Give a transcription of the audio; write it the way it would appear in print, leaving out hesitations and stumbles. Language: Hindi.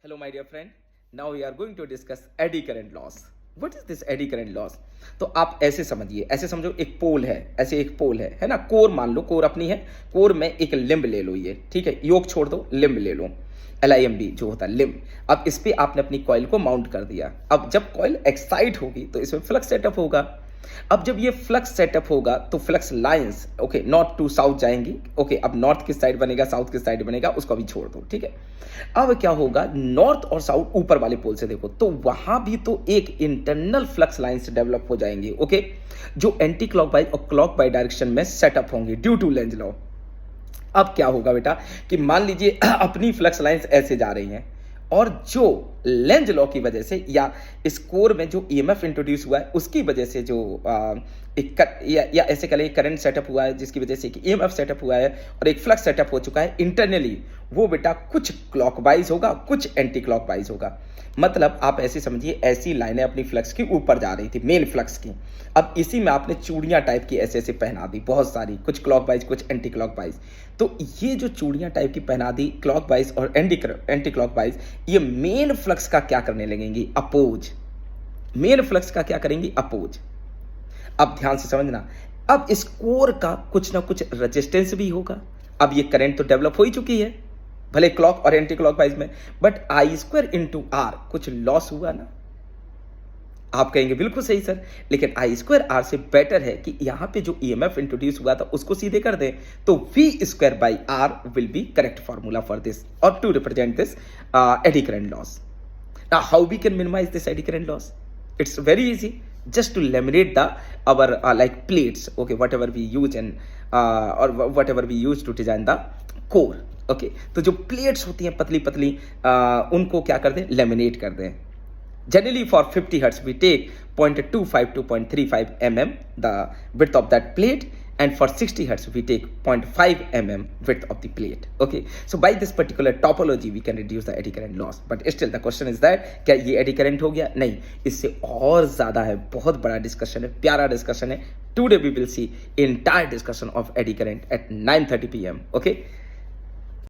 Hello, my dear friend. Now we are going to discuss eddy current loss. What is this eddy current loss? तो आप ऐसे समझिए, ऐसे समझो एक पोल है, ऐसे एक पोल है ना? कोर मान लो, कोर अपनी है, कोर में एक लिम्ब ले लो, ये ठीक है, योक छोड़ दो, लिम्ब ले लो, LIMB जो होता है लिम्ब। अब इस पे आपने अपनी कॉइल को माउंट कर दिया। अब जब कॉइल एक्साइट होगी तो इसमें फ्लक्स सेटअप होगा। अब जब ये फ्लक्स सेटअप होगा तो flux lines okay north to south जाएंगी। ओके, अब नॉर्थ किस साइड बनेगा, साउथ किस साइड बनेगा, उसको अभी छोड़ दो, ठीक है। अब क्या होगा, नॉर्थ और साउथ ऊपर वाले पोल से देखो तो वहां भी तो एक इंटरनल फ्लक्स लाइंस डेवलप हो जाएंगी, ओके, जो एंटी क्लॉकवाइज और क्लॉकवाइज डायरेक्शन में सेटअप होंगी ड्यू टू लेंज लॉ। अब क्या होगा बेटा कि मान लीजिए अपनी फ्लक्स लाइंस ऐसे जा रही हैं और जो लेंज लॉ की वजह से या इस कोर में जो ईएमएफ इंट्रोड्यूस हुआ है उसकी वजह से जो या ऐसे कह लें करंट सेटअप हुआ है जिसकी वजह से कि ईएमएफ सेटअप हुआ है और एक फ्लक्स सेटअप हो चुका है इंटरनली, वो बेटा कुछ क्लॉकवाइज होगा, कुछ एंटी क्लॉकवाइज होगा। मतलब आप ऐसे समझिए, ऐसी लाइनें अपनी फ्लक्स की ऊपर जा रही थी, मेन फ्लक्स की। अब इसी में आपने चूड़ियां टाइप की ऐसे ऐसे पहना दी, बहुत सारी, कुछ क्लॉकवाइज कुछ एंटी क्लॉकवाइज। तो ये जो चूड़ियां टाइप की पहना दी क्लॉकवाइज और एंटी क्लॉकवाइज, ये मेन फ्लक्स का क्या करने लगेंगी, अपोज। मेन फ्लक्स का क्या करेंगी, अपोज। अब ध्यान से समझना, अब इस कोर का कुछ ना कुछ रेजिस्टेंस भी होगा। अब ये करंट तो डेवलप हो ही चुकी है, भले क्लॉक और एंटी क्लॉकवाइज में, बट I² इंटू आर कुछ लॉस हुआ ना। आप कहेंगे बिल्कुल सही सर, लेकिन I² R से बेटर है कि यहां पे जो EMF इंट्रोड्यूस हुआ था उसको सीधे कर दें, तो V² by R will be correct formula for this और to represent this eddy current loss. Now, how we can minimize this eddy current loss? It's very easy. Just to laminate our like plates, okay, whatever we use or whatever we use to design the core, okay. तो जो plates होती हैं पतली पतली, उनको क्या कर दें, लेमिनेट कर दें। Generally for 50 hertz we take 0.25 to 0.35 mm the width of that plate, and for 60 hertz we take 0.5 mm width of the plate, okay. So by this particular topology we can reduce the eddy current loss, but still the question is that क्या ये eddy current हो गया? नहीं, इससे और ज़्यादा है, बहुत बड़ा डिस्कशन है, प्यारा डिस्कशन है। Today we will see entire discussion of eddy current at 9:30 PM, okay.